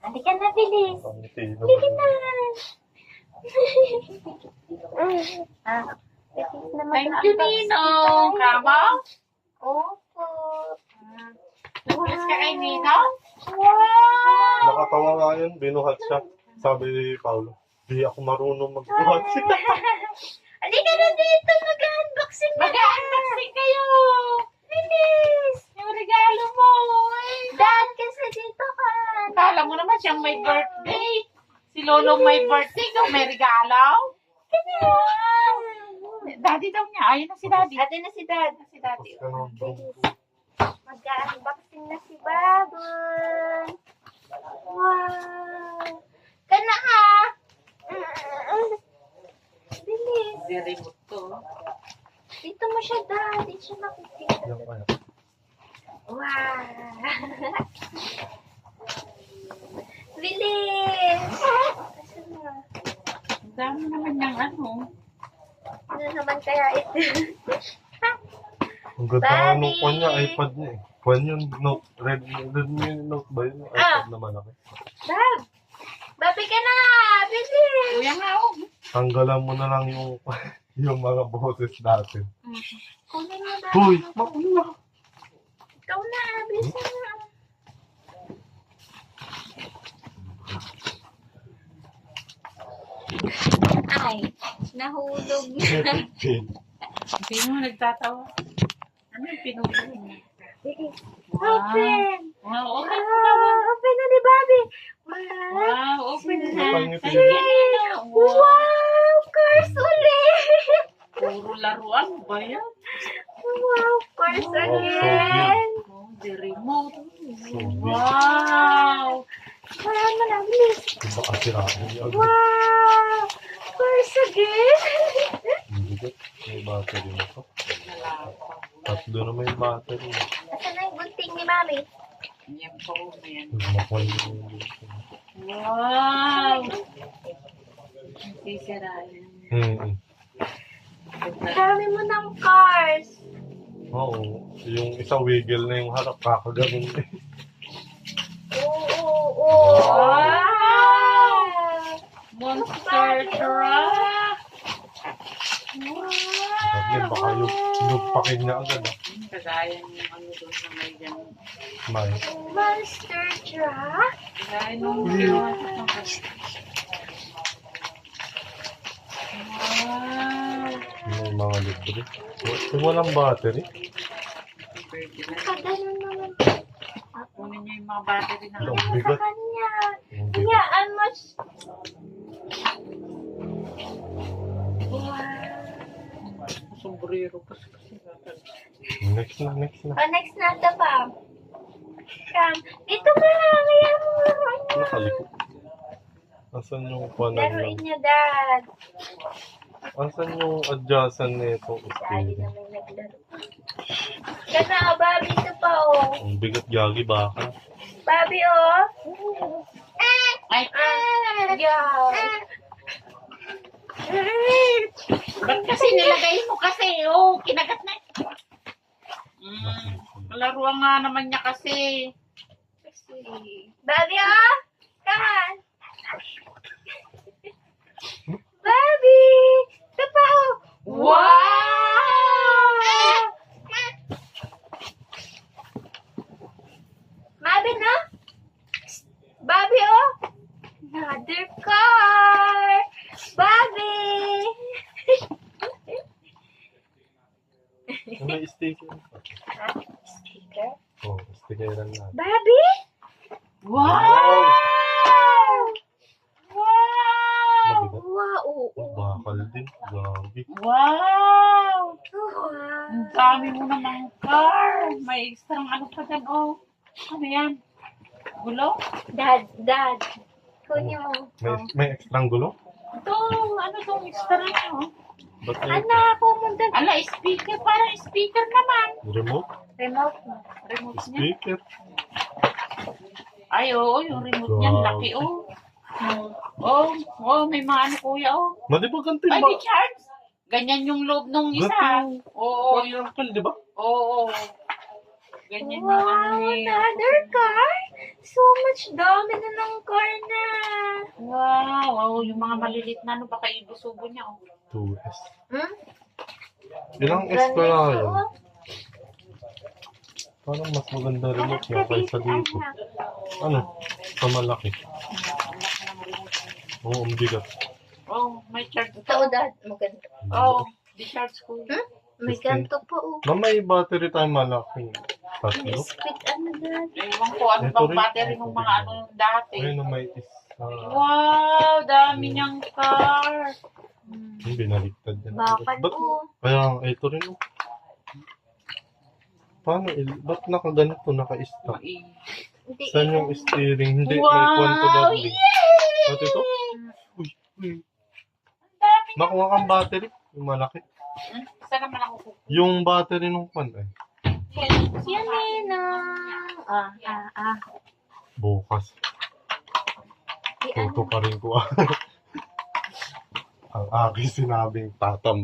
Halika na, bilis. Pangiti Halika na. Thank you, Ninong. Kama? Opo. Nagbilis ka kay Ninong? Wow! Nakatawa nga yun, binuhat siya. Sabi ni Paolo, di ako marunong magbuhat siya. Halika na dito, mag-unboxing na. Mag-unboxing kayo! Bilis! Yung regalo mo! Dad, kasi dito ka. Kala mo naman siyang may birthday. Si Lolong may birthday, ikaw may regalo. Ganyan. Daddy daw niya. Ayun na si Daddy. Ate na si Dad. Si Daddy. Mag-unboxing na si Babon. Wow! Kana ha! Bilis. Hindi remote to. Dito mo siya, Dad. Dito siya makikita. Yung ano. Wow! Bilis! Asan na? Ang dami naman niyang ano. Ano naman kaya ito? Ang ganda Bobby! ng ano ko niya, iPad niya eh. Kwan yung Note, Redmi Note ba yun? iPad na malaki. Dad! Babi ka na! Bilis! Kuya nga oh. Tanggalan mo na lang yung yung mga boses natin. Kunin mo na. Hoy! Mauna! Ikaw na, bilis na. Ay, nahulog na. Hindi mo nagtatawa. Ano yung pinuli niya? Open! Wow, okay. Open na ni Bobby. Wow, open na. Pangiti. Thank you, Ninong. Wow! Cars ulit! Puro laruan ba yan? Wow! Cars Wow, again! Oh, the remote. So big. Wow! Marami na, bilis! Diba kasi natin yung Wow! Cars again! bigat. May battery na to. Tatlo na may battery. Asan na yung gunting ni Mami? Yan po, yan. Makuha yung Wow! Sisirain. Dami mo ng cars! Oo. Yung isa wiggle na yung harap. Kakaganon eh. Oo! Wow! Monster truck! Sabi baka yung nagpakin niya agad ah. Kagaya ng ano doon na may ganun. May. Monster truck? Kagaya nung ginawa sa mga. Wow! May mga libre. Kung walang battery. Birthday na. Nakaganon naman. Kunin niyo yung mga battery na. Ang Sa bigat. kanya. Ang Kaya, bigat. much... Wow! Sombrero kasi. Next na. Oh, next na ito pa. Come. Dito ka. Kaya mo laruin niyo. Nakalikot. Asan yung panan Laruin na? niyo, Dad. Asan yung adjacent na ito? Daddy na may naglaro. Kana, Bobby, ito pa, oh. Ang bigat gagi baka. Bobby, oh. Ay! Yeah. Ba't kasi nilagay mo kasi? Oh, kinagat na. Laruan nga naman niya kasi. Bobby, oh. Come on. Bobby! Ito pa, oh. Wow! Bobby, no? Bobby, oh. Another car. Bobby! May sticker. Sticker? Oh, stickeran na. Bobby? Wow! Wow! Mabigat. Wow, oo. Bakal din. Gagi. Wow! Wow. Ang dami mo namang car. May extra ano pa dyan, oh. Ano yan? Gulo? Dad. Kunin mo. May extrang gulo? Ito, ano itong extra niya, oh. Ba't Anak, pumunta. Ala, speaker. Parang speaker naman. remote? Remote mo. Remote niya. Speaker? Ay, oo, yung remote niya. Laki, oh. May mga ano, kuya, oh. Di ba ganito Ay, ba? di charge. Ganyan yung loob nung isa. Ganito. Oo, Yung di ba? Oo. Ganyan yung Wow, ano eh. another car? So much dami na ng car na. Wow, oh, yung mga malilit na ano, baka ibusubo niya. Oh. 2S. Hmm? Ilang S pa na yun? oh. Parang mas maganda rin Anak niya ka kaysa dito, dito. anak. Ano? Sa malaki. Oo, ang bigat. Oh, may charge. Ito, dad, maganda. Oh, di-charge ko. Hmm? May ganito po, oh. Ma'am, may battery tayo malaking. May Tatlo. split ano, dad. Ewan ko, ano Ito bang rin. battery ng mga ano dati. Ayun, may isa. Wow, dami niyang car. Yung binaliktad yan. Bakal, Ba't, oh. kaya ito rin. Oh. Paano? Ba't nakaganito, naka-stop? Hindi, Saan yung steering? Hindi, may Wow, kwanto doubling. yay! At ito? Uy, uy. Ang dami. Nakuha kang battery? Yung malaki. Saan naman ako kukuha? Yung battery nung kwan eh. Yan eh, na. Bukas. Di ano. Tuto pa rin ko. Ang aking sinabing tatambay.